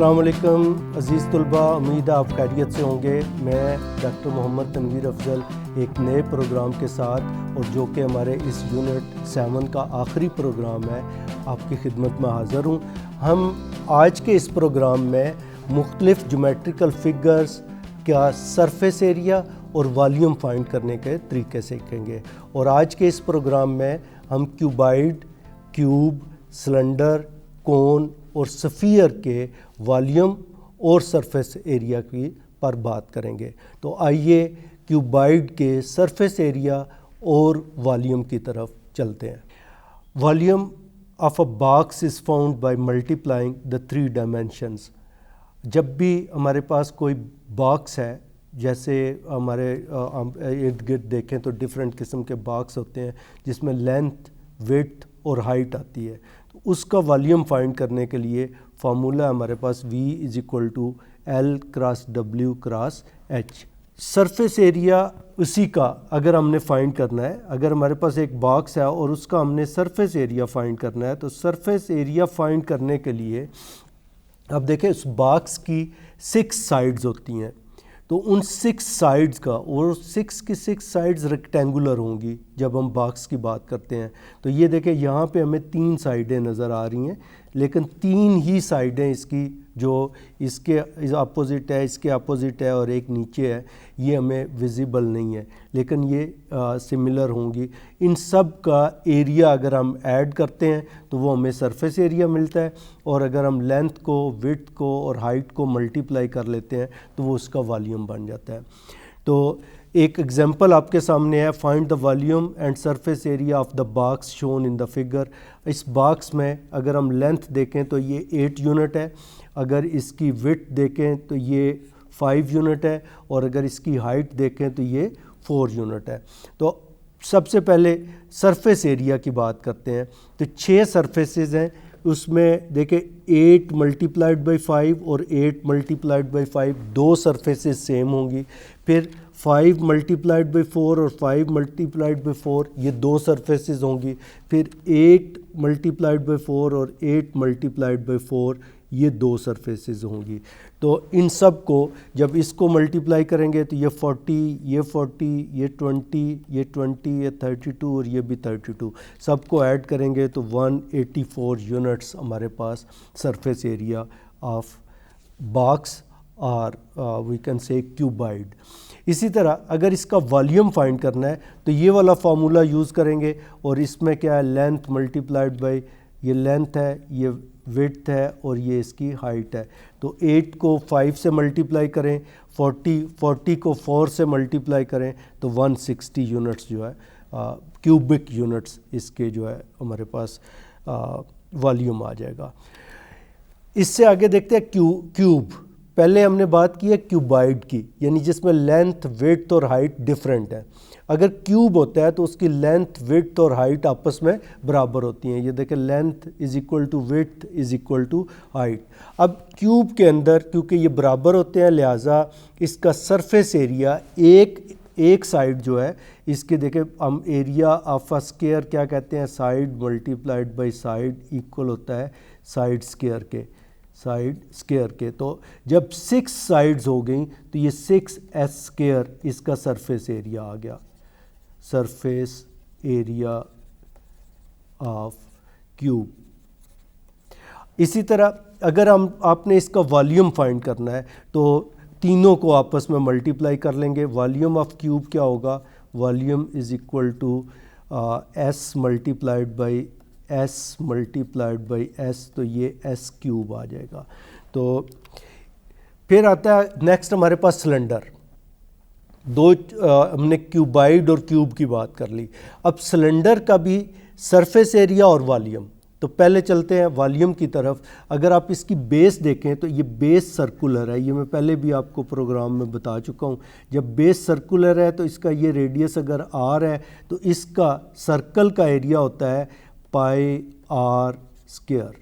अस्सलाम वालेकुम अज़ीज़ तलबा, उम्मीद है आप खैरियत से होंगे। मैं डॉक्टर मोहम्मद तनवीर अफजल एक नए प्रोग्राम के साथ, और जो कि हमारे इस यूनिट 7 का आखिरी प्रोग्राम है, आपकी खिदमत में हाज़िर हूँ। हम आज के इस प्रोग्राम में मुख्तलिफ़ ज्योमेट्रिकल फिगर्स का सरफेस एरिया और वॉल्यूम फाइंड करने के तरीके सीखेंगे। और आज के इस प्रोग्राम में हम क्यूबाइड, क्यूब, सिलेंडर, कोन और स्फीयर के वॉल्यूम और सरफेस एरिया की पर बात करेंगे। तो आइए क्यूबाइड के सरफेस एरिया और वॉल्यूम की तरफ चलते हैं। Volume of a box is found by multiplying the 3 dimensions. जब भी हमारे पास कोई बॉक्स है, जैसे हमारे इर्द गिर्द देखें तो डिफरेंट किस्म के बॉक्स होते हैं जिसमें लेंथ, विड्थ और हाइट आती है, तो उसका वॉल्यूम फाइंड करने के लिए फार्मूला हमारे पास V = L cross W cross H। Surface area उसी का अगर हमने फाइंड करना है, अगर हमारे पास एक बॉक्स है और उसका हमने सरफेस एरिया फाइंड करना है, तो सरफेस एरिया फाइंड करने के लिए अब देखें उस बॉक्स की 6 साइड्स होती हैं, तो उन 6 साइड्स का, और 6 की 6 साइड्स रेक्टेंगुलर होंगी जब हम बॉक्स की बात करते हैं। तो ये देखें यहाँ पे हमें 3 साइडें नज़र आ रही हैं, लेकिन 3 ही साइडें इसकी जो इसके अपोजिट है, इसके अपोजिट है और एक नीचे है, ये हमें विजिबल नहीं है, लेकिन ये सिमिलर होंगी। इन सब का एरिया अगर हम ऐड करते हैं तो वो हमें सरफेस एरिया मिलता है, और अगर हम लेंथ को, विड्थ को और हाइट को मल्टीप्लाई कर लेते हैं तो वो उसका वॉल्यूम बन जाता है। तो एक एग्जांपल आपके सामने है, find the volume and surface area of the box shown in the figure. इस बॉक्स में अगर हम लेंथ देखें तो ये 8 यूनिट है, अगर इसकी विड्थ देखें तो ये 5 यूनिट है, और अगर इसकी हाइट देखें तो ये 4 यूनिट है। तो सबसे पहले सरफेस एरिया की बात करते हैं। तो 6 सरफेसेस हैं, उसमें देखें 8 मल्टीप्लाइड बाई 5 और 8 मल्टीप्लाइड बाई 5, 2 सरफेसेस सेम होंगी। फिर 5 मल्टीप्लाइड बाई 4 और 5 मल्टीप्लाइड बाई 4, ये 2 सरफेसेस होंगी। फिर 8 मल्टीप्लाइड बाई 4 और 8 मल्टीप्लाइड बाई 4, ये 2 सरफेसेस होंगी। तो इन सब को जब इसको मल्टीप्लाई करेंगे तो ये 40, ये 40, ये 20, ये 20, ये 32 और ये भी 32, सबको ऐड करेंगे तो 184 यूनिट्स हमारे पास सरफेस एरिया ऑफ बॉक्स और वी कैन से क्यूबाइड। इसी तरह अगर इसका वॉल्यूम फाइंड करना है तो ये वाला फार्मूला यूज़ करेंगे, और इसमें क्या है, लेंथ मल्टीप्लाइड बाई, ये लेंथ है, ये विड्थ है और ये इसकी हाइट है। तो 8 को 5 से मल्टीप्लाई करें, 40 को 4 से मल्टीप्लाई करें तो 160 यूनिट्स जो है क्यूबिक यूनिट्स इसके जो है हमारे पास वॉल्यूम आ जाएगा। इससे आगे देखते हैं क्यूब। पहले हमने बात की है क्यूबाइड की, यानी जिसमें लेंथ, विड्थ और हाइट डिफरेंट है। अगर क्यूब होता है तो उसकी लेंथ, विड्थ और हाइट आपस में बराबर होती हैं। ये देखें, लेंथ = विड्थ = हाइट। अब क्यूब के अंदर क्योंकि ये बराबर होते हैं, लिहाजा इसका सरफेस एरिया एक साइड जो है इसके, देखें हम एरिया ऑफ अ स्क्वायर क्या कहते हैं, side multiplied by side equal होता है साइड स्क्वायर के। तो जब 6 साइड्स हो गई तो ये 6s² इसका सरफेस एरिया आ गया, सरफेस एरिया ऑफ क्यूब। इसी तरह अगर आपने इसका वॉल्यूम फाइंड करना है तो तीनों को आपस में मल्टीप्लाई कर लेंगे। वॉल्यूम ऑफ क्यूब क्या होगा, volume = S multiplied by S multiplied by S, तो ये S³ आ जाएगा। तो फिर आता है नेक्स्ट हमारे पास सिलेंडर। हमने क्यूबाइड और क्यूब की बात कर ली, अब सिलेंडर का भी सरफेस एरिया और वॉल्यूम। तो पहले चलते हैं वॉल्यूम की तरफ। अगर आप इसकी बेस देखें तो ये बेस सर्कुलर है, ये मैं पहले भी आपको प्रोग्राम में बता चुका हूँ। जब बेस सर्कुलर है तो इसका ये रेडियस अगर r है तो इसका सर्कल का एरिया होता है πr²।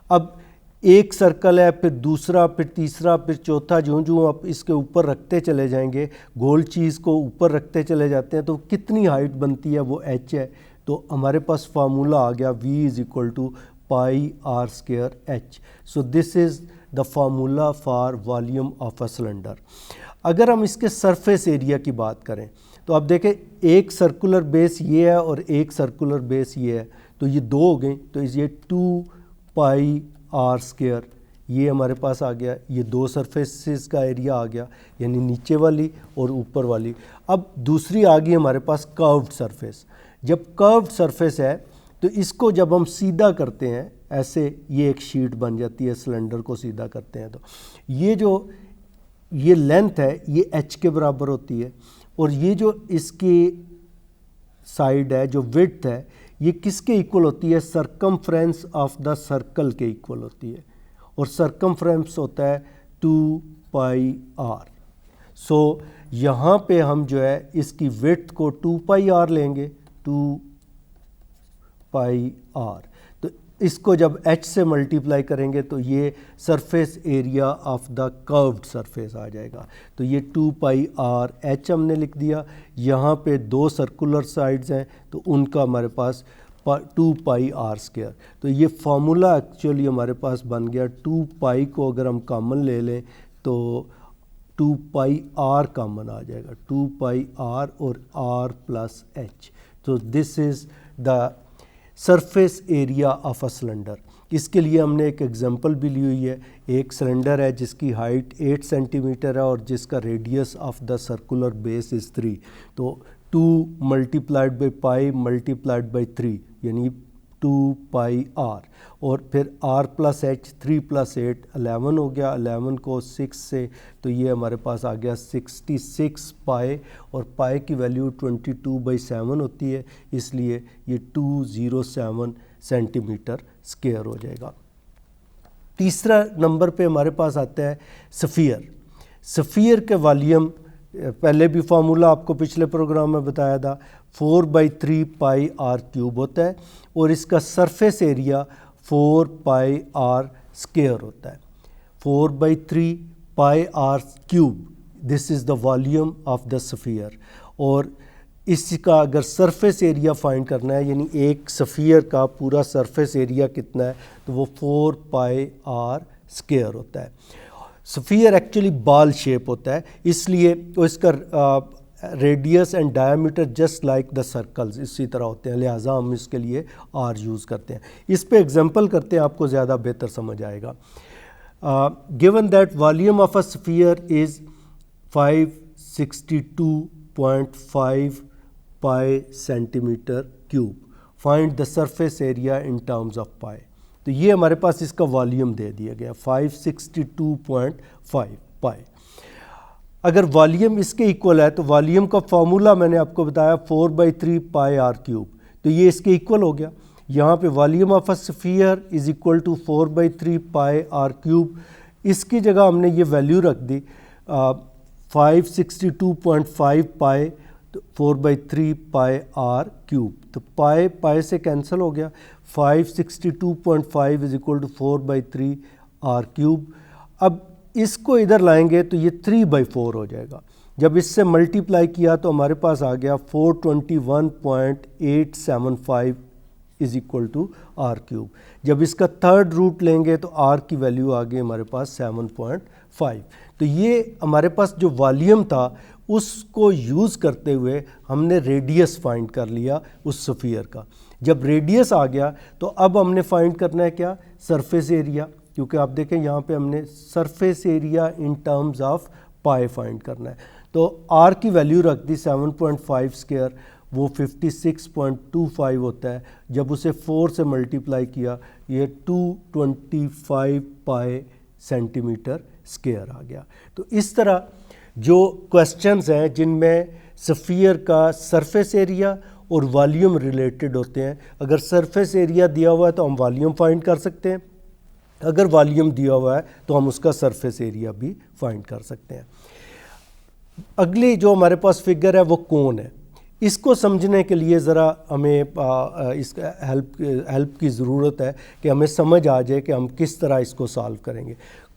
अब एक सर्कल है, फिर दूसरा, फिर तीसरा, फिर चौथा, जो आप इसके ऊपर रखते चले जाएंगे, गोल चीज़ को ऊपर रखते चले जाते हैं तो कितनी हाइट बनती है, वो h है। तो हमारे पास फार्मूला आ गया V = πr²h। So this is the formula for volume of a cylinder. अगर हम इसके सरफेस एरिया की बात करें तो आप देखें एक सर्कुलर बेस ये है और एक सर्कुलर बेस ये है, तो ये दो हो गई, तो ये 2 पाई आर स्क्वायर ये हमारे पास आ गया, ये दो सरफेसेस का एरिया आ गया, यानी नीचे वाली और ऊपर वाली। अब दूसरी आ गई हमारे पास कर्व्ड सरफेस। जब कर्व्ड सरफेस है तो इसको जब हम सीधा करते हैं ऐसे, ये एक शीट बन जाती है, सिलेंडर को सीधा करते हैं तो ये लेंथ है ये h के बराबर होती है, और ये जो इसकी साइड है जो विड्थ है ये किसके इक्वल होती है, सरकमफ्रेंस ऑफ द सर्कल के इक्वल होती है, और सरकमफ्रेंस होता है 2 पाई आर। सो यहाँ पे हम जो है इसकी विड्थ को 2 पाई आर लेंगे, 2 पाई आर, तो इसको जब h से मल्टीप्लाई करेंगे तो ये surface area of the curved surface आ जाएगा। तो ये 2 पाई आर h हमने लिख दिया। यहाँ पे दो सर्कुलर साइड्स हैं तो उनका हमारे पास 2 पाई आर स्क्वायर। तो ये फार्मूला एक्चुअली हमारे पास बन गया। 2 पाई को अगर हम कॉमन ले लें तो 2 पाई आर कॉमन आ जाएगा, 2 पाई आर और r प्लस h। तो this is the surface area of a cylinder. इसके लिए हमने एक एग्जांपल भी ली हुई है। एक सिलेंडर है जिसकी हाइट 8 सेंटीमीटर है और जिसका radius of the circular base is 3। तो 2 multiplied by pi multiplied by 3 यानी 2 पाई आर, और फिर r प्लस h, 3 प्लस 8 11 हो गया, 11 को 6 से, तो ये हमारे पास आ गया 66 पाई, और पाई की वैल्यू 22/7 होती है, इसलिए ये 207 सेंटीमीटर स्क्वायर हो जाएगा। तीसरा नंबर पे हमारे पास आता है स्फीयर। स्फीयर के वॉल्यूम पहले भी फार्मूला आपको पिछले प्रोग्राम में बताया था, 4/3 पाई आर क्यूब होता है, और इसका surface area 4 pi r square होता है। 4/3 pi r cube, this is the volume of the sphere. और इसका अगर सरफेस एरिया फाइंड करना है, यानी एक स्फीयर का पूरा सरफेस एरिया कितना है, तो वो 4 पाई आर स्क्वायर होता है। स्फीयर एक्चुअली बॉल शेप होता है, इसलिए तो इसका radius and diameter just like the circles इसी तरह होते हैं, लिहाजा हम इसके लिए आर यूज़ करते हैं। इस पे एग्जांपल करते हैं, आपको ज़्यादा बेहतर समझ आएगा। Given that volume of a sphere is 562.5 pi centimetre cube, find the surface area in terms of pi. तो ये हमारे पास इसका वॉल्यूम दे दिया गया 562.5 पाई। अगर वॉल्यूम इसके इक्वल है तो वॉल्यूम का फार्मूला मैंने आपको बताया 4/3 पाई आर क्यूब, तो ये इसके इक्वल हो गया। यहाँ पे volume of a sphere is equal to 4/3 pi r cube. इसकी जगह हमने ये वैल्यू रख दी 562.5 पाई, तो 4/3 पाई आर क्यूब, तो पाई पाई से कैंसिल हो गया, 562.5 is equal to 4/3 r cube. अब इसको इधर लाएंगे तो ये 3/4 हो जाएगा। जब इससे मल्टीप्लाई किया तो हमारे पास आ गया 421.875 is equal to r cube. जब इसका थर्ड रूट लेंगे तो आर की वैल्यू आ गई हमारे पास 7.5। तो ये हमारे पास जो वॉल्यूम था उसको यूज़ करते हुए हमने रेडियस फाइंड कर लिया उस स्फीयर का। जब रेडियस आ गया तो अब हमने फाइंड करना है क्या, सरफेस एरिया, क्योंकि आप देखें यहाँ पे हमने surface area in terms of pi find करना है। तो आर की वैल्यू रख दी 7.5 स्क्वायर, वो 56.25 होता है। जब उसे 4 से मल्टीप्लाई किया ये 225 पाई सेंटीमीटर स्क्वायर आ गया। तो इस तरह जो क्वेश्चंस हैं जिनमें स्फीयर का सरफेस एरिया और वॉल्यूम रिलेटेड होते हैं, अगर सरफेस एरिया दिया हुआ है तो हम वॉल्यूम फाइंड कर सकते हैं, अगर वॉल्यूम दिया हुआ है तो हम उसका सरफेस एरिया भी फाइंड कर सकते हैं। अगली जो हमारे पास फिगर है वो कोन है। इसको समझने के लिए ज़रा हमें इसका हेल्प की ज़रूरत है कि हमें समझ आ जाए कि हम किस तरह इसको सॉल्व करेंगे।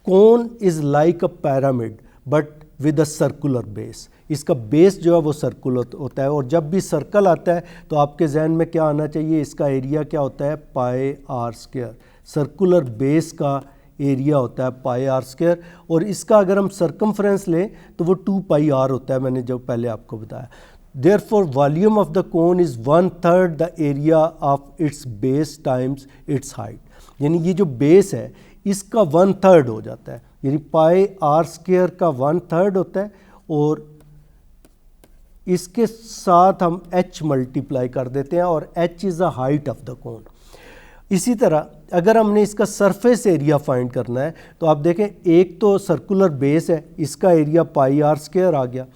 Cone is like a pyramid but with a circular base. इसका बेस जो है वो सर्कुलर होता है, और जब भी सर्कल आता है तो आपके जहन में क्या आना चाहिए, इसका एरिया क्या होता है, pi r square. Circular base का एरिया होता है पाई आर स्क्वायर, और इसका अगर हम सर्कमफ्रेंस लें तो वो 2 पाई आर होता है, मैंने जो पहले आपको बताया। Therefore, volume of the cone is 1/3 the area of its base times its height. यानी ये जो बेस है इसका 1/3 हो जाता है, यानी पाई आर स्क्वायर का 1/3 होता है, और इसके साथ हम h मल्टीप्लाई कर देते हैं, और h is the height of the कोन। इसी तरह अगर हमने इसका सरफेस एरिया फाइंड करना है तो आप देखें, एक तो सर्कुलर बेस है, इसका एरिया पाई आर स्क्वायर आ गया।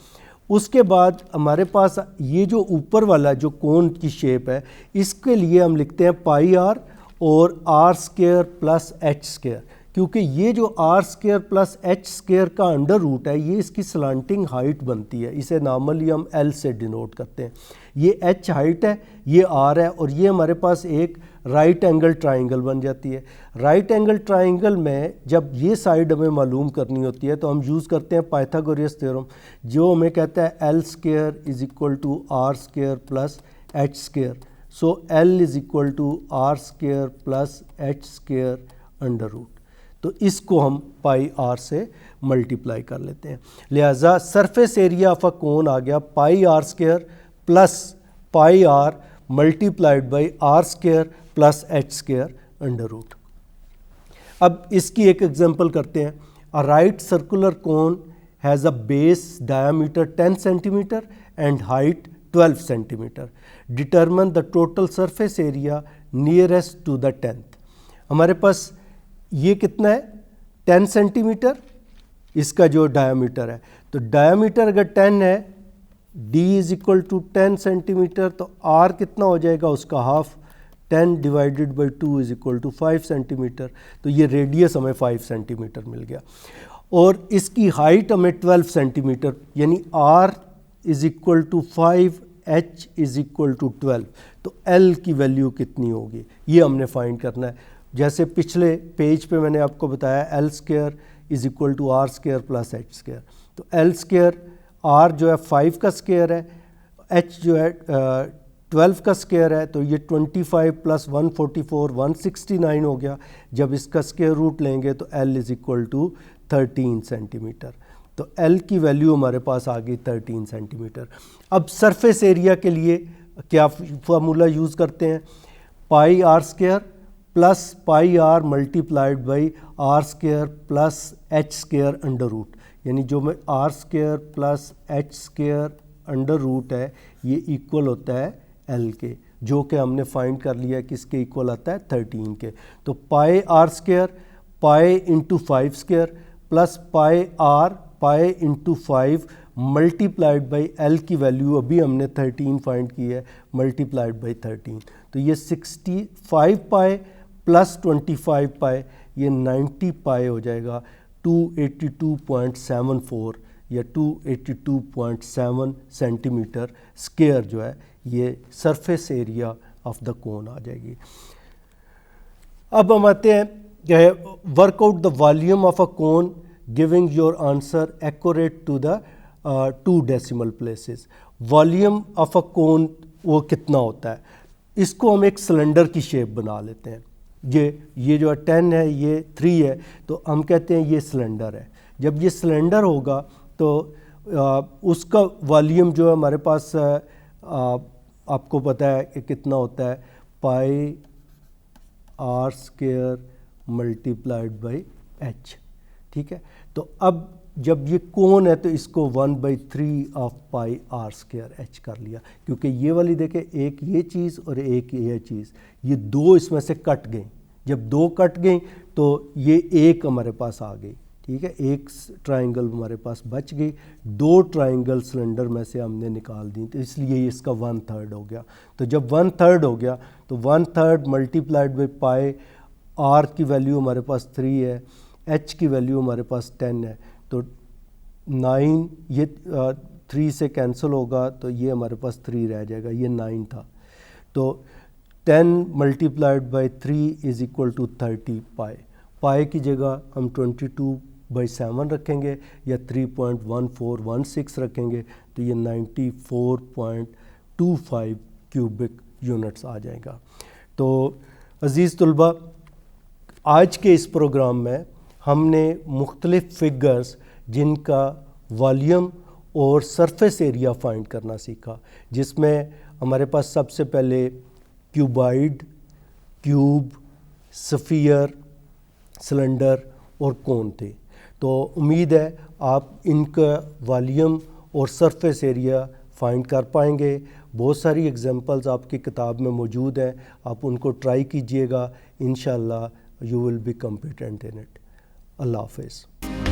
उसके बाद हमारे पास ये जो ऊपर वाला जो कोन की शेप है, इसके लिए हम लिखते हैं पाई आर और r square plus h square, क्योंकि ये जो r square plus h square का अंडर रूट है ये इसकी स्लांटिंग हाइट बनती है। इसे नॉर्मली हम एल से डिनोट करते हैं। ये एच हाइट है, ये आर है, और ये हमारे पास एक राइट एंगल ट्राइंगल बन जाती है। राइट एंगल ट्राइंगल में जब ये साइड हमें मालूम करनी होती है तो हम यूज़ करते हैं पाइथागोरस थ्योरम, जो हमें कहता है l square is equal to r square plus h square. So l is equal to r square plus h square under root. तो इसको हम पाई आर से मल्टीप्लाई कर लेते हैं। लिहाजा surface area of a cone आ गया pi r square plus pi r multiplied by r square plus h square under root. अब इसकी एक एग्जांपल करते हैं। A right circular cone has a base diameter 10 centimetre and height 12 centimetre. Determine the total surface area nearest to the 10th। हमारे पास ये कितना है, 10 centimetre इसका जो डायामीटर है, तो डायामीटर अगर 10 है, d is equal to 10 centimetre, तो r कितना हो जाएगा उसका half, 10 divided by 2 is equal to 5 centimetre. तो ये रेडियस हमें 5 सेंटीमीटर मिल गया, और इसकी हाइट हमें 12 सेंटीमीटर, यानी r is equal to 5, h is equal to 12। तो l की वैल्यू कितनी होगी ये हमने फाइंड करना है। जैसे पिछले पेज पे मैंने आपको बताया l square is equal to r square plus h square. तो एल स्क्वायर, आर जो है 5 का स्क्वायर है, एच जो है 12 का स्क्वायर है, तो ये 25 प्लस 144 169 हो गया। जब इसका स्क्वायर रूट लेंगे तो l is equal to 13 centimetre. तो एल की वैल्यू हमारे पास आ गई 13 सेंटीमीटर। अब सरफेस एरिया के लिए क्या फार्मूला यूज़ करते हैं, pi r square plus pi r multiplied by r square plus h square under root. यानी जो मैं r square plus h square under root है ये इक्वल होता है एल के, जो कि हमने फाइंड कर लिया है किसके इक्वल आता है 13 के। तो pi r square pi into 5 square plus pi into 5 multiplied by L की वैल्यू अभी हमने 13 फाइंड की है, मल्टीप्लाइड बाई 13। तो ये 65 पाई प्लस 25 पाई, ये 90 पाई हो जाएगा। 282.74 या 282.7 सेंटीमीटर स्क्वायर जो है ये surface area of the cone आ जाएगी। अब हम आते हैं work out the volume of a cone giving your answer accurate to the 2 decimal places. Volume of a cone वो कितना होता है, इसको हम एक सिलेंडर की शेप बना लेते हैं। ये जो 10 है ये 3 है, तो हम कहते हैं ये सिलेंडर है। जब ये सिलेंडर होगा तो उसका वॉल्यूम जो है हमारे पास आपको पता है कि कितना होता है, pi r square multiplied by h. ठीक है, तो अब जब ये कोन है तो इसको 1/3 of pi r square h कर लिया, क्योंकि ये वाली देखें एक ये चीज़ और एक ये चीज़, ये 2 इसमें से कट गई। जब 2 कट गई तो ये एक हमारे पास आ गई। ठीक है, एक ट्राइंगल हमारे पास बच गई, 2 ट्राइंगल सिलेंडर में से हमने निकाल दी, तो इसलिए इसका 1/3 हो गया। तो जब 1/3 हो गया तो 1/3 मल्टीप्लाइड बाई पाई, आर की वैल्यू हमारे पास 3 है, एच की वैल्यू हमारे पास 10 है, तो 9 ये 3 से कैंसिल होगा तो ये हमारे पास 3 रह जाएगा, ये 9 था। तो 10 multiplied by 3 is equal to 30 pi. Pi की जगह हम 22/7 रखेंगे या 3.1416 रखेंगे, तो ये 94.25 क्यूबिक यूनिट्स आ जाएगा। तो अज़ीज़ तुलबा, आज के इस प्रोग्राम में हमने मुख्तलिफ फिगर्स जिनका वॉल्यूम और सरफेस एरिया फाइंड करना सीखा, जिसमें हमारे पास सबसे पहले क्यूबाइड, क्यूब, स्फीयर, सिलेंडर और कोन थे। तो उम्मीद है आप इनका वॉल्यूम और सरफेस एरिया फाइंड कर पाएंगे। बहुत सारी एग्जांपल्स आपकी किताब में मौजूद हैं, आप उनको ट्राई कीजिएगा। इंशाल्लाह you will be competent in it. अल्लाह हाफ़िज़।